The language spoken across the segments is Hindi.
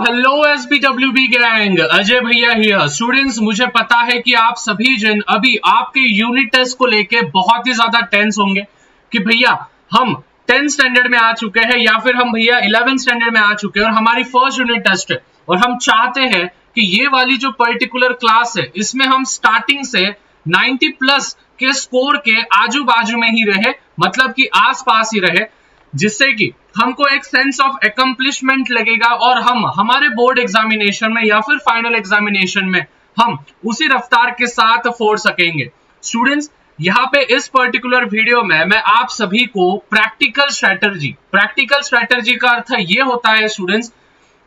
हेलो SBWB गैंग, अजय भैया हियर। स्टूडेंट्स, मुझे पता है कि आप सभी जन अभी आपके यूनिट टेस्ट को लेके बहुत ही ज्यादा टेंस होंगे कि भैया हम 10th स्टैंडर्ड में आ चुके हैं या फिर हम भैया 11th स्टैंडर्ड में आ चुके हैं और हमारी फर्स्ट यूनिट टेस्ट है और हम चाहते हैं कि ये वाली जो पर्टिकुलर क्लास है इसमें हम स्टार्टिंग से 90 प्लस के स्कोर के आजू बाजू में ही रहे, मतलब कि आस पास ही रहे, जिससे कि हमको एक सेंस ऑफ एकम्प्लिशमेंट लगेगा और हम हमारे बोर्ड एग्जामिनेशन में या फिर फाइनल एग्जामिनेशन में हम उसी रफ्तार के साथ फोड़ सकेंगे। स्टूडेंट्स, यहाँ पे इस पर्टिकुलर वीडियो में मैं आप सभी को प्रैक्टिकल स्ट्रेटजी का अर्थ ये होता है स्टूडेंट्स,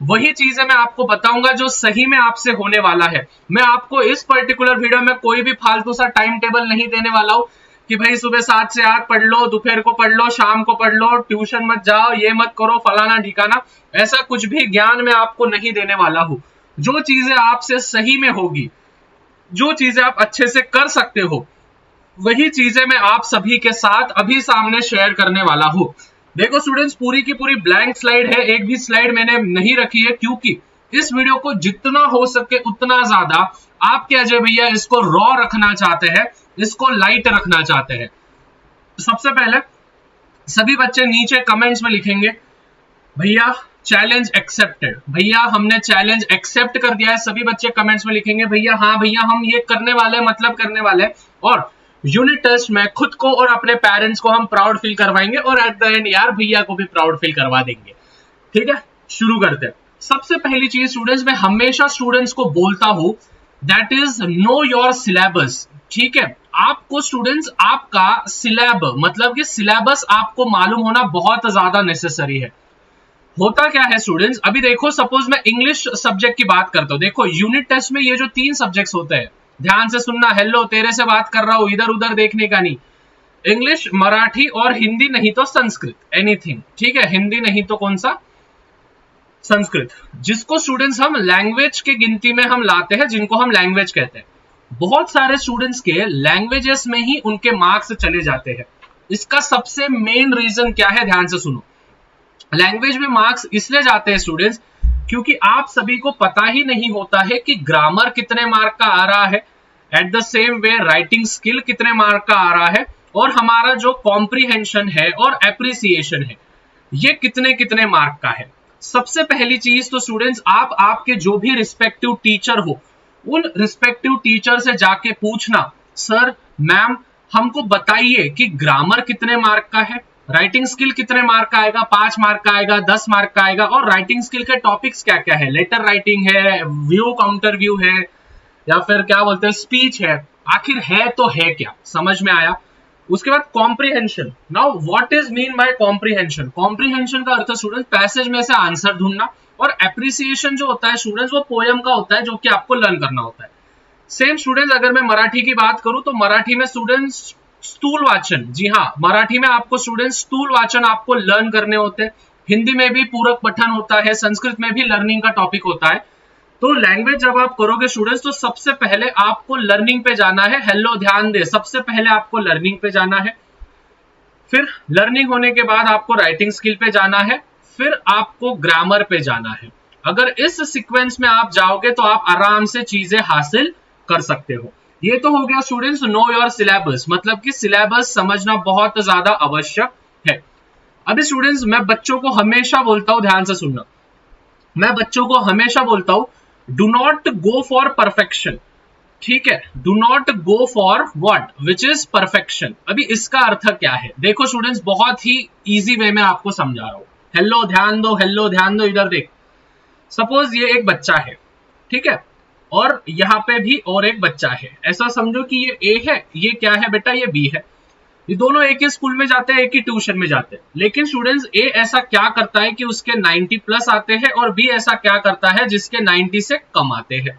वही चीजें मैं आपको बताऊंगा जो सही में आपसे होने वाला है। मैं आपको इस पर्टिकुलर वीडियो में कोई भी फालतू सा टाइम टेबल नहीं देने वाला हूं कि भाई सुबह 7 से 8 पढ़ लो, दोपहर को पढ़ लो, शाम को पढ़ लो, ट्यूशन मत जाओ, ये मत करो, फलाना ठिकाना, ऐसा कुछ भी ज्ञान मैं आपको नहीं देने वाला हूं। जो चीजें आपसे सही में होगी, जो चीजें आप अच्छे से कर सकते हो, वही चीजें मैं आप सभी के साथ अभी सामने शेयर करने वाला हूं। देखो स्टूडेंट्स, पूरी की पूरी ब्लैंक स्लाइड है, एक भी स्लाइड मैंने नहीं रखी है क्योंकि इस वीडियो को जितना हो सके उतना ज्यादा आपके अजय भैया इसको रॉ रखना चाहते हैं, इसको लाइट रखना चाहते हैं। सबसे पहले सभी बच्चे नीचे कमेंट्स में लिखेंगे भैया चैलेंज एक्सेप्टेड, भैया हमने चैलेंज एक्सेप्ट कर दिया है। सभी बच्चे कमेंट्स में लिखेंगे भैया हाँ भैया हम ये करने वाले हैं, मतलब करने वाले हैं, और यूनिट टेस्ट में खुद को और अपने पेरेंट्स को हम प्राउड फील करवाएंगे और एट द एंड यार भैया को भी प्राउड फील करवा देंगे। ठीक है, शुरू करते हैं। सबसे पहली चीज स्टूडेंट्स, मैं हमेशा स्टूडेंट्स को बोलता हूं that is know your syllabus. ठीक है, आपको स्टूडेंट्स आपका सिलेब मतलब कि सिलेबस आपको मालूम होना बहुत ज्यादा नेसेसरी है। होता क्या है स्टूडेंट्स, अभी देखो सपोज मैं इंग्लिश सब्जेक्ट की बात करता हूं। देखो यूनिट टेस्ट में ये जो 3 सब्जेक्ट्स होते हैं, ध्यान से सुनना, हेलो तेरे से बात कर रहा हूं, इधर उधर देखने का नहीं। इंग्लिश, मराठी और हिंदी, नहीं तो संस्कृत, एनीथिंग। ठीक है, हिंदी नहीं तो कौन सा, संस्कृत, जिसको स्टूडेंट्स हम लैंग्वेज के गिनती में हम लाते हैं, जिनको हम लैंग्वेज कहते हैं। बहुत सारे स्टूडेंट्स के लैंग्वेजेस में ही उनके मार्क्स चले जाते हैं। इसका सबसे मेन रीजन क्या है, ध्यान से सुनो। लैंग्वेज में मार्क्स इसलिए जाते हैं स्टूडेंट्स क्योंकि आप सभी को पता ही नहीं होता है कि ग्रामर कितने मार्क का आ रहा है, eight the same way writing skill कितने मार्क का आ रहा है, और हमारा जो कॉम्प्रिहेंशन है और एप्रिसिएशन है ये कितने कितने मार्क का है। सबसे पहली चीज तो स्टूडेंट्स, आप आपके जो भी रिस्पेक्टिव टीचर हो उन रिस्पेक्टिव टीचर से जाके पूछना, सर मैम हमको बताइए कि ग्रामर कितने मार्क का है, राइटिंग स्किल कितने मार्क का आएगा, 5 मार्क का आएगा, 10 मार्क का आएगा, और राइटिंग स्किल के टॉपिक्स क्या क्या है, लेटर राइटिंग है, व्यू काउंटर व्यू है, या फिर क्या बोलते हैं स्पीच है, आखिर है तो है क्या, समझ में आया। उसके बाद comprehension. Now what is mean by comprehension? Comprehension का अर्थ स्टूडेंट पैसेज में से आंसर ढूंढना, और एप्रिसिएशन जो होता है स्टूडेंट्स वो पोयम का होता है जो कि आपको लर्न करना होता है। सेम स्टूडेंट्स, अगर मैं मराठी की बात करूं तो मराठी में स्टूडेंट्स स्थूल वाचन, जी हाँ मराठी में आपको स्टूडेंट्स स्थूल वाचन आपको लर्न करने होते हैं। हिंदी में भी पूरक पठन होता है, संस्कृत में भी लर्निंग का टॉपिक होता है। तो लैंग्वेज जब आप करोगे स्टूडेंट्स तो सबसे पहले आपको लर्निंग पे जाना है। हेलो ध्यान दे, सबसे पहले आपको लर्निंग पे जाना है, फिर लर्निंग होने के बाद आपको राइटिंग स्किल पे जाना है, फिर आपको ग्रामर पे जाना है। अगर इस सीक्वेंस में आप जाओगे तो आप आराम से चीजें हासिल कर सकते हो। ये तो हो गया स्टूडेंट्स नो योर सिलेबस, मतलब कि सिलेबस समझना बहुत ज्यादा आवश्यक है। अभी स्टूडेंट्स मैं बच्चों को हमेशा बोलता हूं, ध्यान से सुनना, मैं बच्चों को हमेशा बोलता हूं do not go for perfection. ठीक है, do not go for what which is perfection. अभी इसका अर्थ क्या है, देखो स्टूडेंट्स बहुत ही इजी वे में आपको समझा रहा हूं। हेलो ध्यान दो, हेलो ध्यान दो, इधर देख। सपोज ये एक बच्चा है, ठीक है, और यहाँ पे भी और एक बच्चा है। ऐसा समझो कि ये ए है, ये क्या है बेटा, ये बी है। ये दोनों एक ही स्कूल में जाते हैं, एक ही ट्यूशन में जाते हैं। लेकिन स्टूडेंट्स ए ऐसा क्या करता है कि उसके 90 प्लस आते हैं और बी ऐसा क्या करता है जिसके 90 से कम आते हैं।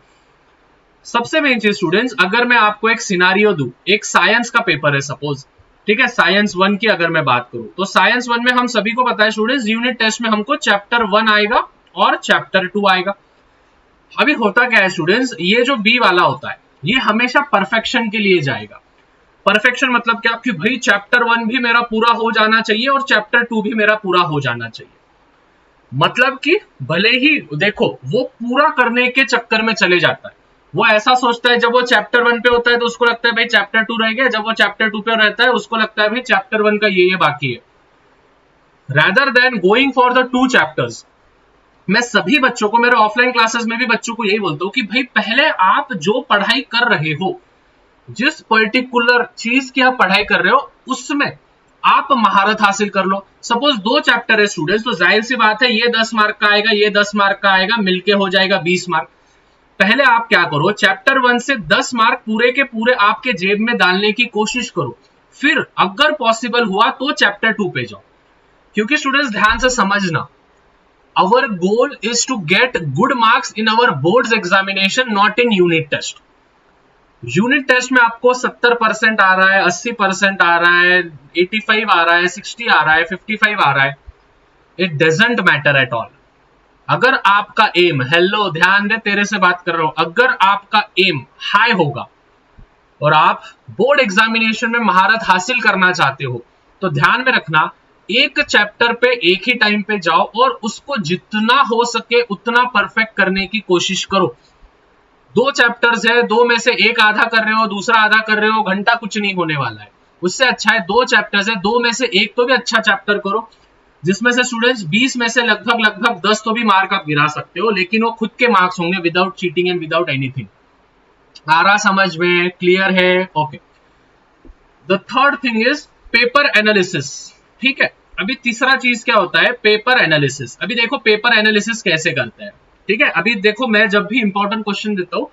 सबसे मेन चीज स्टूडेंट्स, अगर मैं आपको एक सिनारियो दूं, एक साइंस का पेपर है सपोज, ठीक है, साइंस 1 की अगर मैं बात करूं तो साइंस 1 में हम सभी को पता है स्टूडेंट्स यूनिट टेस्ट में हमको चैप्टर 1 आएगा और चैप्टर 2 आएगा। अभी होता क्या है स्टूडेंट्स, ये जो बी वाला होता है ये हमेशा परफेक्शन के लिए जाएगा। परफेक्शन मतलब क्या कि भाई चैप्टर 1 भी मेरा पूरा हो जाना चाहिए और चैप्टर 2 भी मेरा पूरा हो जाना चाहिए। मतलब कि भले ही देखो वो पूरा करने के चक्कर में चले जाता है, वो ऐसा सोचता है, जब वो चैप्टर 1 पे होता है तो उसको लगता है भाई चैप्टर 2 रह गया, जब वो चैप्टर 2 पे रहता है उसको लगता है भाई चैप्टर 1 का ये बाकी है, rather than going for the 2 chapters। मैं सभी बच्चों को, मेरे ऑफलाइन क्लासेस में भी बच्चों को यही बोलता हूं कि भाई पहले आप जो पढ़ाई कर रहे हो, जिस पर्टिकुलर चीज की आप पढ़ाई कर रहे हो उसमें आप महारत हासिल कर लो। सपोज 2 चैप्टर है स्टूडेंट्स, तो जाहिर सी बात है ये 10 मार्क का आएगा, ये 10 मार्क का आएगा, मिलके हो जाएगा 20 मार्क। पहले आप क्या करो, चैप्टर 1 से 10 मार्क पूरे के पूरे आपके जेब में डालने की कोशिश करो, फिर अगर पॉसिबल हुआ तो चैप्टर 2 पे जाओ। क्योंकि स्टूडेंट्स ध्यान से समझना, our goal is to get good marks in our boards examination, not in unit test। Unit test में आपको 70% आ रहा है, 80% आ रहा है, 85 आ रहा है, 60 आ रहा है, 55 आ रहा है, it doesn't matter at all. अगर आपका एम, हेलो ध्यान दे, तेरे से बात कर रहा हूं, अगर आपका एम हाई होगा और आप बोर्ड एग्जामिनेशन में महारत हासिल करना चाहते हो, तो ध्यान में रखना एक चैप्टर पे एक ही टाइम पे जाओ और उसको जितना हो सके उतना परफेक्ट करने की कोशिश करो। 2 चैप्टर्स है, 2 में से एक आधा कर रहे हो, दूसरा आधा कर रहे हो, घंटा कुछ नहीं होने वाला है। उससे अच्छा है 2 चैप्टर्स है, 2 में से एक तो भी अच्छा चैप्टर करो, जिसमें से स्टूडेंट्स 20 में से लगभग 10 तो भी मार्क आप गिरा सकते हो, लेकिन वो खुद के मार्क्स होंगे, without cheating and without anything. आ रहा समझ में? क्लियर है? Okay. The third thing is paper analysis. ठीक है, अभी तीसरा चीज क्या होता है, पेपर एनालिसिस। अभी देखो पेपर एनालिसिस कैसे करते हैं। ठीक है, अभी देखो मैं जब भी इंपॉर्टेंट क्वेश्चन देता हूं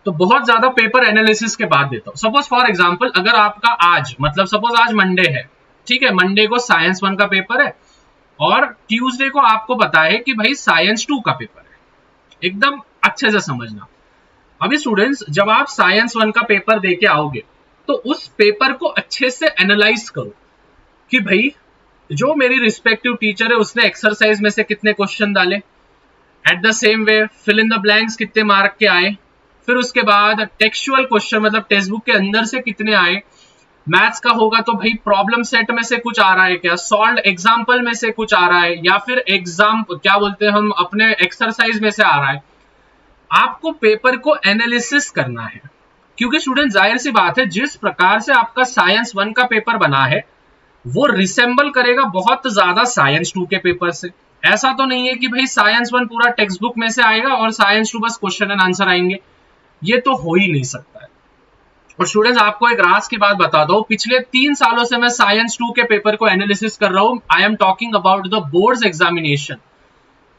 तो बहुत ज्यादा पेपर एनालिसिस के बाद देता हूं। सपोज फॉर एग्जांपल, अगर आपका आज, मतलब सपोज आज मंडे है, ठीक है, मंडे को साइंस 1 का पेपर है और ट्यूसडे को आपको पता है कि भाई साइंस 2 का पेपर है। एकदम अच्छे से समझना। अभी स्टूडेंट्स जब आप साइंस 1 का पेपर देके आओगे तो उस पेपर को अच्छे से एनालाइज करो कि भाई जो मेरी रिस्पेक्टिव टीचर है उसने एक्सरसाइज में से कितने क्वेश्चन डाले, at the same way fill in the blanks कितने मार्क के आए, फिर उसके बाद टेक्सचुअल क्वेश्चन मतलब टेक्स्ट बुक के अंदर से कितने आए, मैथ्स का होगा तो भाई प्रॉब्लम सेट में से कुछ आ रहा है क्या, सॉल्व एग्जाम्पल में से कुछ आ रहा है, या फिर एग्जाम क्या बोलते हैं हम अपने एक्सरसाइज में से आ रहा है। आपको पेपर को एनालिसिस करना है, क्योंकि स्टूडेंट जाहिर सी बात है जिस प्रकार से आपका साइंस 1 का पेपर बना है वो रिसेंबल करेगा बहुत ज्यादा साइंस 2 के पेपर से। ऐसा तो नहीं है कि भाई साइंस 1 पूरा टेक्स्ट बुक में से आएगा और साइंस 2 बस क्वेश्चन एंड आंसर आएंगे, ये तो हो ही नहीं सकता है। और स्टूडेंट्स आपको एक राज की बात बता दो, पिछले 3 सालों से मैं साइंस 2 के पेपर को एनालिसिस कर रहा हूं। I am talking about the boards examination.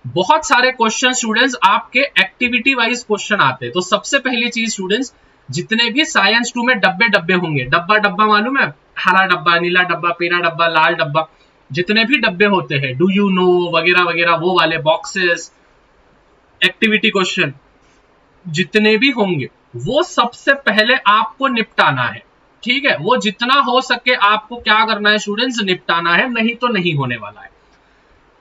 बहुत सारे क्वेश्चन स्टूडेंट्स आपके एक्टिविटी वाइज क्वेश्चन आते हैं। तो सबसे पहली चीज स्टूडेंट्स, जितने भी साइंस 2 में डब्बे होंगे, डब्बा मालूम है, हरा डब्बा, नीला डब्बा, पीला डब्बा, लाल डब्बा, जितने भी डब्बे होते हैं, डू यू नो वगैरह वगैरह, वो वाले बॉक्सेस, एक्टिविटी क्वेश्चन जितने भी होंगे वो सबसे पहले आपको निपटाना है। ठीक है, वो जितना हो सके आपको क्या करना है स्टूडेंट्स, निपटाना है, नहीं तो नहीं होने वाला है।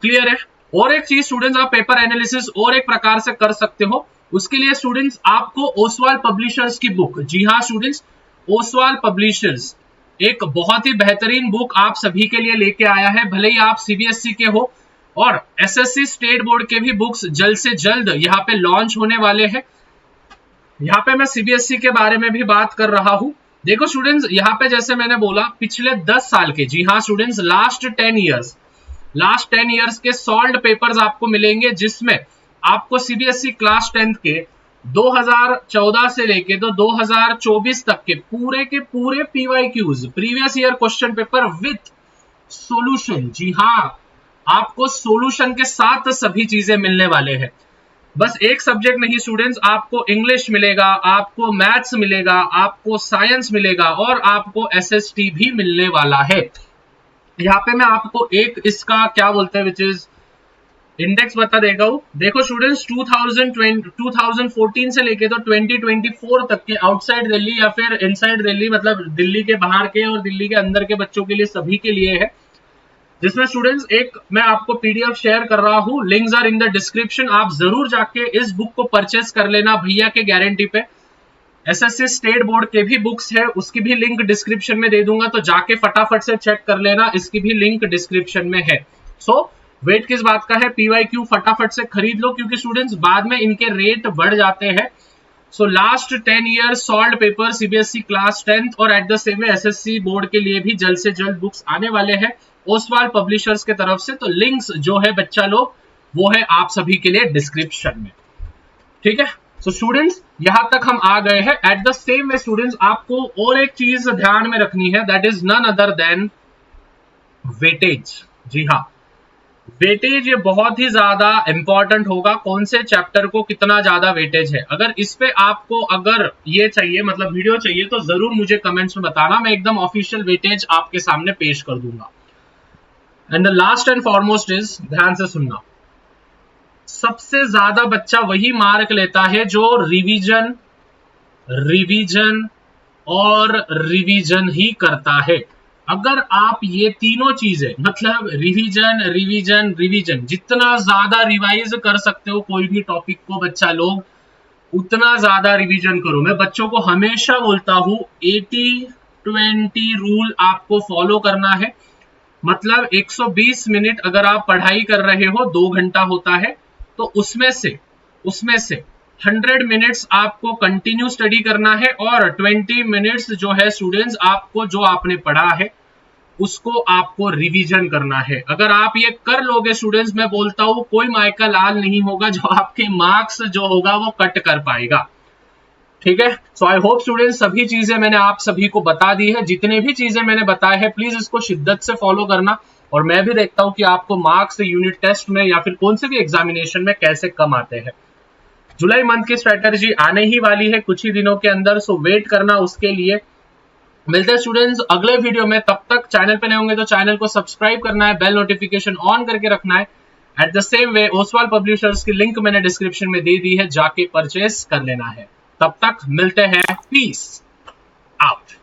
क्लियर है? और एक चीज स्टूडेंट्स, आप पेपर एनालिसिस और एक प्रकार से कर सकते हो। उसके लिए स्टूडेंट्स आपको ओसवाल पब्लिशर्स की बुक, जी हाँ स्टूडेंट्स, ओसवाल पब्लिशर्स एक बहुत ही बेहतरीन बुक आप सभी के लिए लेके आया है। भले ही आप सीबीएसई के हो, और एसएससी स्टेट बोर्ड के भी बुक्स जल्द से जल्द यहाँ पे लॉन्च होने वाले हैं। यहाँ पे मैं सीबीएसई के बारे में भी बात कर रहा हूं। देखो स्टूडेंट्स, यहाँ पे जैसे मैंने बोला पिछले 10 साल के, जी हाँ स्टूडेंट्स, लास्ट 10 इयर्स के सॉल्व्ड पेपर्स आपको मिलेंगे, जिसमें आपको सीबीएसई क्लास 10 के 2014 से लेके तो 2024 तक के पूरे PYQs, previous year question paper with solution, जी हाँ आपको सॉल्यूशन के साथ सभी चीजें मिलने वाले हैं। बस एक सब्जेक्ट नहीं स्टूडेंट्स, आपको इंग्लिश मिलेगा, आपको मैथ्स मिलेगा, आपको साइंस मिलेगा और आपको एसएसटी भी मिलने वाला है। यहाँ पे मैं आपको एक इसका क्या बोलते हैं विच इज इंडेक्स बता देगा हूं। देखो स्टूडेंट्स 2014 से लेके तो 2024 तक के आउटसाइड दिल्ली या फिर इनसाइड दिल्ली, मतलब दिल्ली के बाहर के और दिल्ली के अंदर के बच्चों के लिए, सभी के लिए है, जिसमें स्टूडेंट्स एक मैं आपको पीडीएफ शेयर कर रहा हूं, links are in the description. आप जरूर जाके इस बुक को परचेस कर लेना भैया के गारंटी पे। एसएससी स्टेट बोर्ड के भी बुक्स है, उसकी भी लिंक डिस्क्रिप्शन में दे दूंगा, तो जाके फटाफट से चेक कर लेना, इसकी भी लिंक डिस्क्रिप्शन में है। सो वेट किस बात का है? PYQ फटाफट से खरीद लो क्योंकि स्टूडेंट्स बाद में इनके रेट बढ़ जाते हैं। So last 10 year solve paper CBSE class 10th और eight the same way SSC board के लिए भी जल्द से जल्द बुक्स आने वाले हैं ओसवाल पब्लिशर्स के तरफ से। तो लिंक्स जो है बच्चा लोग वो है आप सभी के लिए डिस्क्रिप्शन में, ठीक है। सो स्टूडेंट्स यहां तक हम आ गए हैं। At the same way students आपको और एक चीज ध्यान में रखनी है, that is none other than weightage. जी हाँ, वेटेज ये बहुत ही ज्यादा इंपॉर्टेंट होगा, कौन से चैप्टर को कितना ज्यादा वेटेज है। अगर इस पे आपको अगर ये चाहिए मतलब वीडियो चाहिए तो जरूर मुझे कमेंट्स में बताना, मैं एकदम ऑफिशियल वेटेज आपके सामने पेश कर दूंगा। And the last and foremost is, ध्यान से सुनना, सबसे ज्यादा बच्चा वही मार्क लेता है जो रिवीजन रिवीजन और रिवीजन ही करता है। अगर आप ये तीनों चीजें मतलब रिवीजन रिवीजन रिवीजन जितना ज्यादा रिवाइज कर सकते हो कोई भी टॉपिक को बच्चा लोग, उतना ज्यादा रिवीजन करो। मैं बच्चों को हमेशा बोलता हूं 80-20 रूल आपको फॉलो करना है। मतलब 120 मिनट अगर आप पढ़ाई कर रहे हो, 2 घंटा होता है, तो उसमें से 100 मिनट्स आपको कंटिन्यू स्टडी करना है और 20 मिनट्स जो है स्टूडेंट्स आपको जो आपने पढ़ा है उसको आपको रिवीजन करना है। अगर आप ये कर लोगे स्टूडेंट्स, मैं बोलता हूं कोई माइका लाल नहीं होगा जो आपके मार्क्स जो होगा वो कट कर पाएगा, ठीक है। सो आई होप स्टूडेंट्स सभी चीजें मैंने आप सभी को बता दी है। जितने भी चीजें मैंने बताए हैं प्लीज इसको शिद्दत से फॉलो करना और मैं भी देखता हूं कि आपको मार्क्स यूनिट टेस्ट में या फिर कौन से भी एग्जामिनेशन में कैसे कम आते हैं। जुलाई मंथ की स्ट्रेटजी आने ही वाली है कुछ ही दिनों के अंदर, सो वेट करना उसके लिए। मिलते हैं स्टूडेंट्स अगले वीडियो में, तब तक चैनल पे नए होंगे तो चैनल को सब्सक्राइब करना है, बेल नोटिफिकेशन ऑन करके रखना है। Eight the same way Oswal publishers की लिंक मैंने डिस्क्रिप्शन में दे दी है, जाके परचेस कर लेना है। तब तक मिलते हैं, पीस आउट।